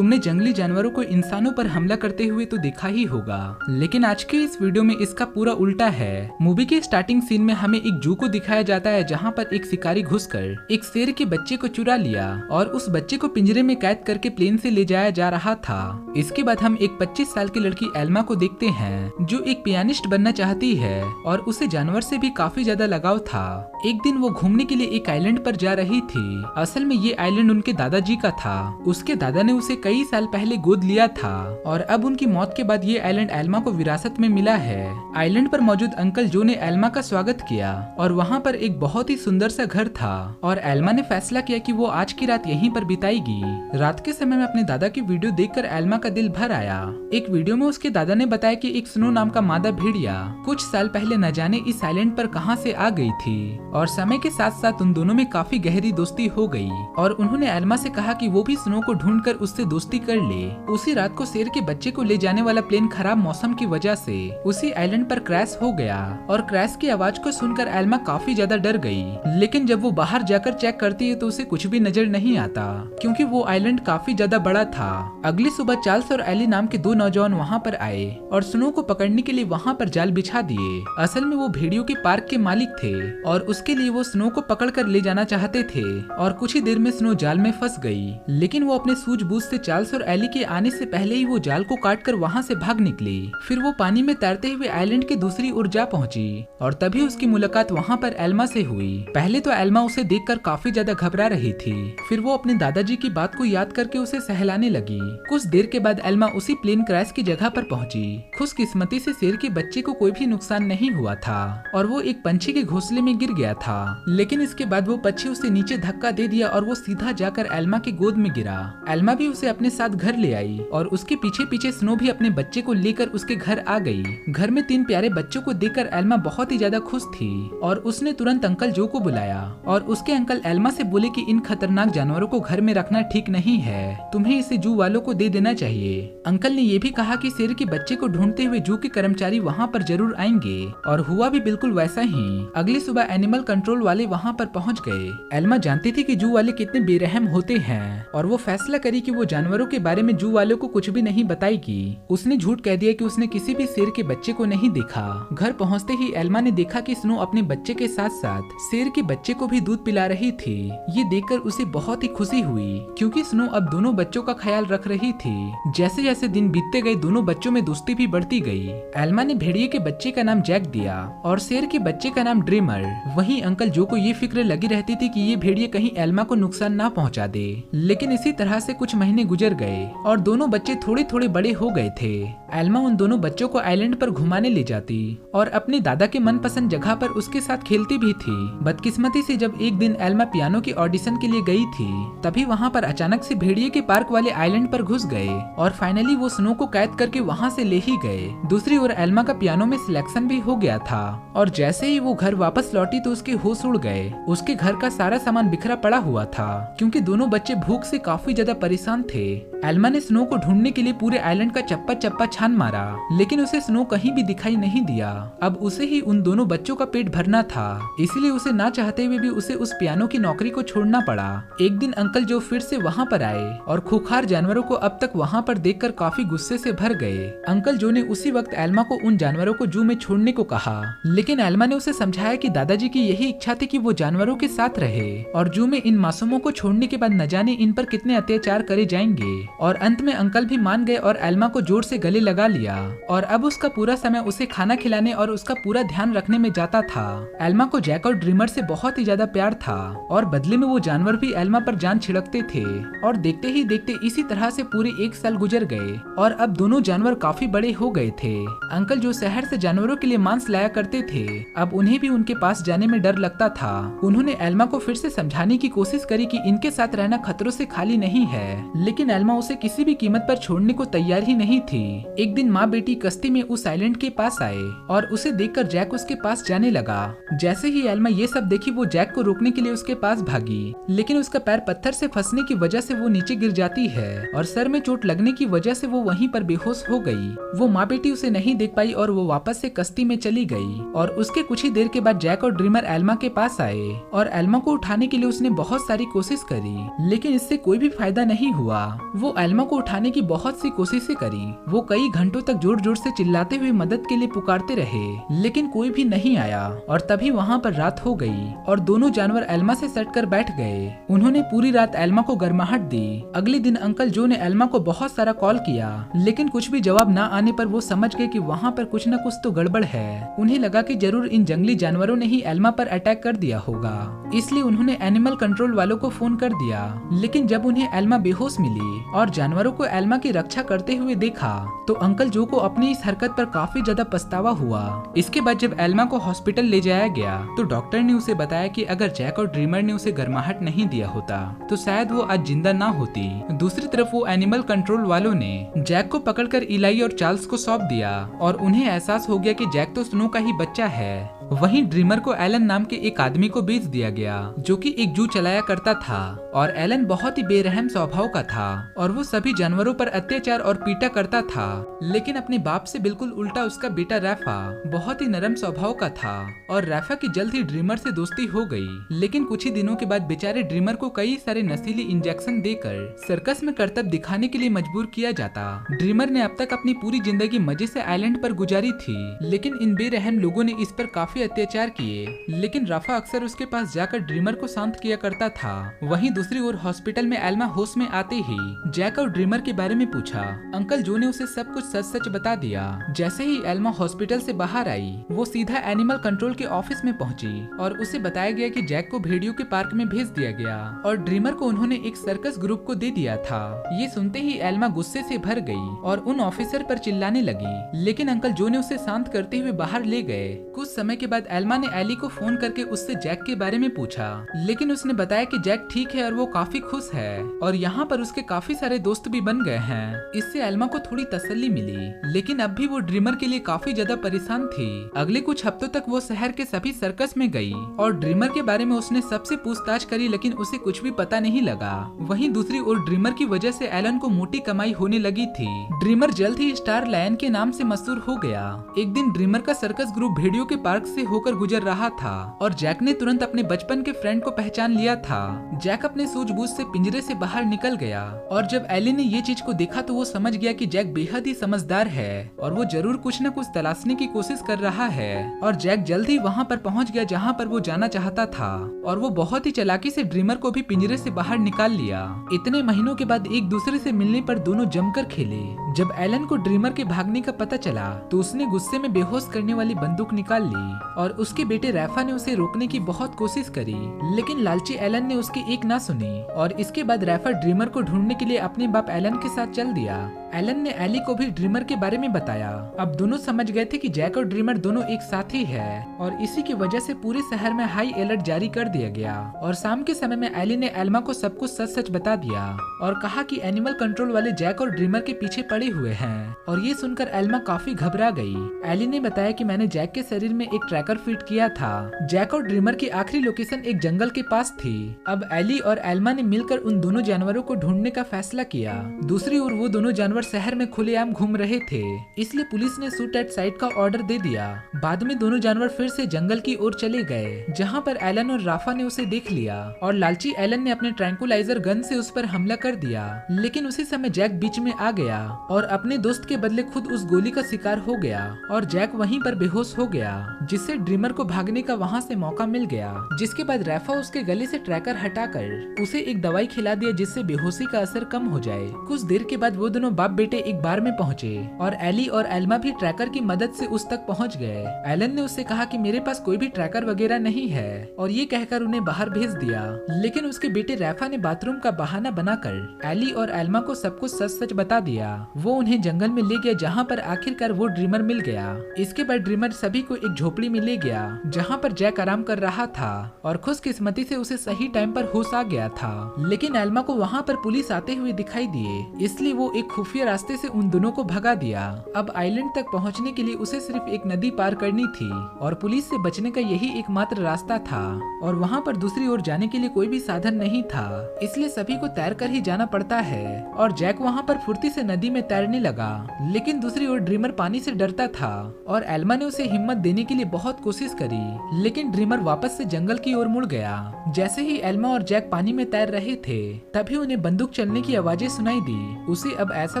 तुमने जंगली जानवरों को इंसानों पर हमला करते हुए तो देखा ही होगा, लेकिन आज के इस वीडियो में इसका पूरा उल्टा है। मूवी के स्टार्टिंग सीन में हमें एक जू को दिखाया जाता है जहाँ पर एक शिकारी घुसकर एक शेर के बच्चे को चुरा लिया और उस बच्चे को पिंजरे में कैद करके प्लेन से ले जाया जा रहा था। इसके बाद हम एक 25 साल की लड़की एल्मा को देखते हैं जो एक पियानिस्ट बनना चाहती है और उसे जानवर से भी काफी ज्यादा लगाव था। एक दिन वो घूमने के लिए एक आइलैंड पर जा रही थी। असल में ये आइलैंड उनके दादाजी का था। उसके दादा ने उसे कई साल पहले गोद लिया था और अब उनकी मौत के बाद ये आइलैंड एल्मा को विरासत में मिला है। आइलैंड पर मौजूद अंकल जो ने एल्मा का स्वागत किया और वहाँ पर एक बहुत ही सुंदर सा घर था और एल्मा ने फैसला किया कि वो आज की रात यहीं पर बिताएगी। रात के समय में अपने दादा की वीडियो देखकर एल्मा का दिल भर आया। एक वीडियो में उसके दादा ने बताया कि एक स्नो नाम का मादा भेड़िया कुछ साल पहले न जाने इस आइलैंड पर कहां से आ गई थी और समय के साथ साथ उन दोनों में काफी गहरी दोस्ती हो गई और उन्होंने एल्मा से कहा कि वो भी स्नो को ढूंढकर उससे दोस्ती कर ले। उसी रात को शेर के बच्चे को ले जाने वाला प्लेन खराब मौसम की वजह से उसी आइलैंड पर क्रैश हो गया और क्रैश की आवाज को सुनकर एल्मा काफी ज्यादा डर गई। लेकिन जब वो बाहर जाकर चेक करती है तो उसे कुछ भी नजर नहीं आता क्योंकि वो आइलैंड काफी ज्यादा बड़ा था। अगली सुबह चार्ल्स और एली नाम के दो नौजवान वहाँ पर आए और स्नो को पकड़ने के लिए वहाँ पर जाल बिछा दिए। असल में वो भेड़ियों के पार्क के मालिक थे और उसके लिए वो स्नो को पकड़ कर ले जाना चाहते थे और कुछ ही देर में स्नो जाल में फंस गई। लेकिन वो अपने सूझबूझ से चार्ल्स और एली के आने से पहले ही वो जाल को काट कर वहाँ से भाग निकली। फिर वो पानी में तैरते हुए आइलैंड के दूसरी ओर जा पहुंची और तभी उसकी मुलाकात वहाँ पर एल्मा से हुई। पहले तो एल्मा उसे देखकर काफी ज्यादा घबरा रही थी, फिर वो अपने दादाजी की बात को याद करके उसे सहलाने लगी। कुछ देर के बाद एल्मा उसी प्लेन क्रैश की जगह पर पहुंची। खुशकिस्मती से शेर के बच्चे को कोई भी नुकसान नहीं हुआ था और वो एक पंछी के घोंसले में गिर गया था, लेकिन इसके बाद वो पक्षी उसे नीचे धक्का दे दिया और वो सीधा जाकर एल्मा की गोद में गिरा। एल्मा भी उसे अपने साथ घर ले आई और उसके पीछे पीछे स्नो भी अपने बच्चे को लेकर उसके घर आ गई। घर में 3 प्यारे बच्चों को देखकर एल्मा बहुत ही ज्यादा खुश थी और उसने तुरंत अंकल जो को बुलाया और उसके अंकल एल्मा से बोले कि इन खतरनाक जानवरों को घर में रखना ठीक नहीं है, तुम्हें इसे जू वालों को दे देना चाहिए। अंकल ने ये भी कहा कि शेर के बच्चे को ढूंढते हुए जू के कर्मचारी वहाँ पर जरूर आएंगे और हुआ भी बिल्कुल वैसा ही। अगली सुबह एनिमल कंट्रोल वाले वहाँ पर पहुँच गए। एल्मा जानती थी कि जू वाले कितने बेरहम होते हैं और वो फैसला करी कि वो जानवरों के बारे में जू वालों को कुछ भी नहीं बताएगी। उसने झूठ कह दिया कि उसने किसी भी शेर के बच्चे को नहीं देखा। घर पहुँचते ही एल्मा ने देखा कि स्नो अपने बच्चे के साथ साथ शेर के बच्चे को भी दूध पिला रही थी। ये देखकर उसे बहुत ही खुशी हुई क्योंकि स्नो अब दोनों बच्चों का ख्याल रख रही थी। जैसे जैसे दिन बीतते गए दोनों बच्चों में दोस्ती भी बढ़ती गई। एल्मा ने भेड़िए के बच्चे का नाम जैक दिया और शेर के बच्चे का नाम ड्रीमर। वहीं अंकल जो को ये फिक्र लगी रहती थी कि ये भेड़िए कहीं एल्मा को नुकसान ना पहुंचा दे। लेकिन इसी तरह से कुछ महीने गुजर गए और दोनों बच्चे थोड़े थोड़े बड़े हो गए थे। एल्मा उन दोनों बच्चों को आइलैंड पर घुमाने ले जाती और अपने दादा के मनपसंद जगह पर उसके साथ खेलती भी थी। बदकिस्मती से जब एक दिन एल्मा पियानो के ऑडिशन के लिए गई थी तभी वहाँ पर अचानक से भेड़िए के पार्क वाले आइलैंड पर घुस गए और फाइनली वो स्नो को कैद करके वहाँ से ले ही गए। दूसरी ओर एल्मा का पियानो में सिलेक्शन भी हो गया था और जैसे ही वो घर वापस लौटी तो उसके होश उड़ गए। उसके घर का सारा सामान बिखरा पड़ा हुआ था क्योंकि दोनों बच्चे भूख से काफी ज्यादा परेशान थे। एल्मा ने स्नो को ढूंढने के लिए पूरे आइलैंड का चप्पा चप्पा छान मारा लेकिन उसे स्नो कहीं भी दिखाई नहीं दिया। अब उसे ही उन दोनों बच्चों का पेट भरना था, इसलिए उसे ना चाहते हुए भी उसे उस पियानो की नौकरी को छोड़ना पड़ा। एक दिन अंकल जो फिर से वहाँ पर आए और खूंखार जानवरों को अब तक वहाँ पर देखकर काफी गुस्से से भर गए। अंकल जो ने उसी वक्त एल्मा को उन जानवरों को जू में छोड़ने को कहा, लेकिन एल्मा ने उसे समझाया कि दादाजी की यही इच्छा थी कि वो जानवरों के साथ रहे और जू में इन मासूमों को छोड़ने के बाद न जाने इन पर कितने अत्याचार करे जाएंगे। और अंत में अंकल भी मान गए और एल्मा को जोर से गले लगा लिया और अब उसका पूरा समय उसे खाना खिलाने और उसका पूरा ध्यान रखने में जाता था। एल्मा को जैक और ड्रीमर से बहुत ही ज्यादा प्यार था और बदले में वो जानवर भी एल्मा पर जान छिड़कते थे और देखते ही देखते इसी तरह से पूरे 1 साल गुजर गए और अब दोनों जानवर काफी बड़े हो गए थे। अंकल जो शहर से जानवरों के लिए मांस लाया करते थे अब उन्हें भी उनके पास जाने में डर लगता था। उन्होंने एल्मा को फिर से समझाने की कोशिश करी कि इनके साथ रहना खतरों से खाली नहीं है, लेकिन एल्मा उसे किसी भी कीमत पर छोड़ने को तैयार ही नहीं थी। एक दिन माँ बेटी कश्ती में उस आइलैंड के पास आए और उसे देखकर जैक उसके पास जाने लगा। जैसे ही एल्मा ये सब देखी वो जैक को रोकने के लिए उसके पास भागी, लेकिन उसका पैर पत्थर से फंसने की वजह से वो नीचे गिर जाती है और सर में चोट लगने की वजह से वो वहीं पर बेहोश हो गई। वो माँ बेटी उसे नहीं देख पाई और वो वापस से कश्ती में चली गई। और उसके कुछ ही देर के बाद जैक और ड्रीमर एल्मा के पास आए और एल्मा को उठाने के लिए उसने बहुत सारी कोशिश करी, लेकिन इससे कोई भी फायदा नहीं हुआ। वो एल्मा को उठाने की बहुत सी कोशिशें करी। वो कई घंटों तक जोर जोर से चिल्लाते हुए मदद के लिए पुकारते रहे, लेकिन कोई भी नहीं आया। और तभी वहाँ पर रात हो गई और दोनों जानवर एल्मा से सटकर बैठ गए। उन्होंने पूरी रात एल्मा को गर्माहट दी। अगले दिन अंकल जो ने एल्मा को बहुत सारा कॉल किया, लेकिन कुछ भी जवाब न आने पर वो समझ गए कि वहाँ पर कुछ न कुछ तो गड़बड़ है। उन्हें लगा कि जरूर इन जंगली जानवरों ने ही एल्मा पर अटैक कर दिया होगा, इसलिए उन्होंने एनिमल कंट्रोल वालों को फोन कर दिया। लेकिन जब उन्हें एल्मा बेहोश मिली और जानवरों को एल्मा की रक्षा करते हुए देखा तो अंकल जो को अपनी इस हरकत पर काफी ज्यादा पछतावा हुआ। इसके बाद जब एल्मा को हॉस्पिटल ले जाया गया तो डॉक्टर ने उसे बताया कि अगर जैक और ड्रीमर ने उसे गर्माहट नहीं दिया होता तो शायद वो आज जिंदा ना होती। दूसरी तरफ वो एनिमल कंट्रोल वालों ने जैक को पकड़कर इलाई और चार्ल्स को सौंप दिया और उन्हें एहसास हो गया कि जैक तो स्नो का ही बच्चा है। वहीं ड्रीमर को एलन नाम के एक आदमी को बेच दिया गया जो कि एक जू चलाया करता था और एलन बहुत ही बेरहम स्वभाव का था और वो सभी जानवरों पर अत्याचार और पीटा करता था। लेकिन अपने बाप से बिल्कुल उल्टा उसका बेटा रैफा बहुत ही नरम स्वभाव का था और रैफा की जल्द ही ड्रीमर से दोस्ती हो गई। लेकिन कुछ ही दिनों के बाद बेचारे ड्रीमर को कई सारे नशीली इंजेक्शन देकर सर्कस में करतब दिखाने के लिए मजबूर किया जाता। ड्रीमर ने अब तक अपनी पूरी जिंदगी मजे से आइलैंड पर गुजारी थी, लेकिन इन बेरहम लोगों ने इस पर काफी अत्याचार किए। लेकिन राफा अक्सर उसके पास जाकर ड्रीमर को शांत किया करता था। वहीं दूसरी ओर हॉस्पिटल में एल्मा होश में आते ही जैक और ड्रीमर के बारे में पूछा। अंकल जो ने उसे सब कुछ सच सच बता दिया। जैसे ही एल्मा हॉस्पिटल से बाहर आई वो सीधा एनिमल कंट्रोल के ऑफिस में पहुंची और उसे बताया गया कि जैक को भेड़ियों के पार्क में भेज दिया गया और ड्रीमर को उन्होंने एक सर्कस ग्रुप को दे दिया था। ये सुनते ही एल्मा गुस्से से भर गई और उन ऑफिसर पर चिल्लाने लगी, लेकिन अंकल जो ने उसे शांत करते हुए बाहर ले गए। कुछ समय के बाद एल्मा ने एली को फोन करके उससे जैक के बारे में पूछा, लेकिन उसने बताया कि जैक ठीक है और वो काफी खुश है और यहाँ पर उसके काफी सारे दोस्त भी बन गए हैं। इससे एल्मा को थोड़ी तसल्ली मिली, लेकिन अब भी वो ड्रीमर के लिए काफी ज्यादा परेशान थी। अगले कुछ हफ्तों तक वो शहर के सभी सर्कस में गई और ड्रीमर के बारे में उसने सबसे पूछताछ करी, लेकिन उसे कुछ भी पता नहीं लगा। वहीं दूसरी ओर ड्रीमर की वजह से एलन को मोटी कमाई होने लगी थी। ड्रीमर जल्द ही स्टार लायन के नाम से मशहूर हो गया। एक दिन ड्रीमर का सर्कस ग्रुप भेड़ियों के पार्क से होकर गुजर रहा था और जैक ने तुरंत अपने बचपन के फ्रेंड को पहचान लिया था। जैक अपने सूझबूझ से पिंजरे से बाहर निकल गया और जब एली ने ये चीज को देखा तो वो समझ गया कि जैक बेहद ही समझदार है और वो जरूर कुछ न कुछ तलाशने की कोशिश कर रहा है। और जैक जल्द ही वहाँ पर पहुँच गया जहाँ पर वो जाना चाहता था और वो बहुत ही चालाकी से ड्रीमर को भी पिंजरे से बाहर निकाल लिया। इतने महीनों के बाद एक दूसरे से मिलने पर दोनों जमकर खेले। जब एलन को ड्रीमर के भागने का पता चला तो उसने गुस्से में बेहोश करने वाली बंदूक निकाल ली और उसके बेटे रैफा ने उसे रोकने की बहुत कोशिश करी, लेकिन लालची एलन ने उसकी एक ना सुनी और इसके बाद रैफा ड्रीमर को ढूंढने के लिए अपने बाप एलन के साथ चल दिया। एलन ने एली को भी ड्रीमर के बारे में बताया। अब दोनों समझ गए थे कि जैक और ड्रीमर दोनों एक साथ ही है और इसी की वजह से पूरे शहर में हाई अलर्ट जारी कर दिया गया। और शाम के समय में एली ने एल्मा को सब कुछ सच सच बता दिया और कहा कि एनिमल कंट्रोल वाले जैक और ड्रीमर के पीछे पड़े हुए हैं। और ये सुनकर एल्मा काफी घबरा गई। एली ने बताया कि मैंने जैक के शरीर में एक ट्रैकर फिट किया था। जैक और ड्रीमर की आखिरी लोकेशन एक जंगल के पास थी। अब एली और एल्मा ने मिलकर उन दोनों जानवरों को ढूंढने का फैसला किया। दूसरी ओर वो दोनों जानवर शहर में खुलेआम घूम रहे थे, इसलिए पुलिस ने शूट एट साइट का ऑर्डर दे दिया। बाद में दोनों जानवर फिर से जंगल की ओर चले गए, जहां पर एलन और राफा ने उसे देख लिया और लालची एलन ने अपने ट्रैंकुलाइजर गन से उस पर हमला कर दिया। लेकिन उसी समय जैक बीच में आ गया और अपने दोस्त के बदले खुद उस गोली का शिकार हो गया और जैक वहीं पर बेहोश हो गया, जिससे ड्रीमर को भागने का वहां से मौका मिल गया। जिसके बाद रैफा उसके गले से ट्रैकर हटाकर उसे एक दवाई खिला दिया जिससे बेहोशी का असर कम हो जाए। कुछ देर के बाद वो दोनों बाप बेटे एक बार में पहुंचे और एली और एल्मा भी ट्रैकर की मदद से उस तक पहुंच गए। एलन ने उससे कहा कि मेरे पास कोई भी ट्रैकर वगैरह नहीं है और ये कहकर उन्हें बाहर भेज दिया। लेकिन उसके बेटे रैफा ने बाथरूम का बहाना बनाकर एली और एल्मा को सब कुछ सच सच बता दिया। वो उन्हें जंगल में ले गया जहाँ पर आखिरकार वो ड्रीमर मिल गया। इसके बाद ड्रीमर सभी को एक झोपड़ी में ले गया जहाँ पर जैक आराम कर रहा था और खुशकिस्मती से उसे सही टाइम पर होश आ गया था। लेकिन एल्मा को वहाँ पर पुलिस आते हुए दिखाई दिए, इसलिए वो एक खुफिया रास्ते से उन दोनों को भगा दिया। अब आइलैंड तक पहुँचने के लिए उसे सिर्फ एक नदी पार करनी थी और पुलिस से बचने का यही एकमात्र रास्ता था और वहाँ पर दूसरी ओर जाने के लिए कोई भी साधन नहीं था, इसलिए सभी को तैर कर ही जाना पड़ता है। और जैक वहाँ पर फुर्ती से नदी में तैरने लगा, लेकिन दूसरी ओर ड्रीमर पानी से डरता था और एल्मा ने उसे हिम्मत देने के लिए बहुत कोशिश करी, लेकिन ड्रीमर वापस से जंगल की ओर मुड़ गया। जैसे ही एल्मा और जैक पानी में तैर रहे थे तभी उन्हें बंदूक चलने की आवाजें सुनाई दी। उसे अब ऐसा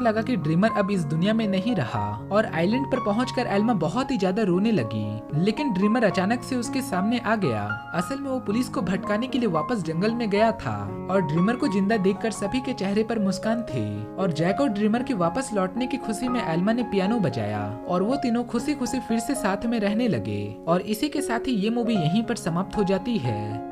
लगा कि ड्रीमर अब इस दुनिया में नहीं रहा और आइलैंड पर पहुंचकर एल्मा बहुत ही ज्यादा रोने लगी, लेकिन ड्रीमर अचानक से उसके सामने आ गया। असल में वो पुलिस को भटकाने के लिए वापस जंगल में गया था और ड्रीमर को जिंदा देखकर सभी के चेहरे पर मुस्कान थी। और जैक और ड्रीमर के वापस लौटने की खुशी में एल्मा ने पियानो बजाया और वो तीनों खुशी खुशी फिर से साथ में रहने लगे। और इसी के साथ ही ये मूवी यहीं पर समाप्त हो जाती है।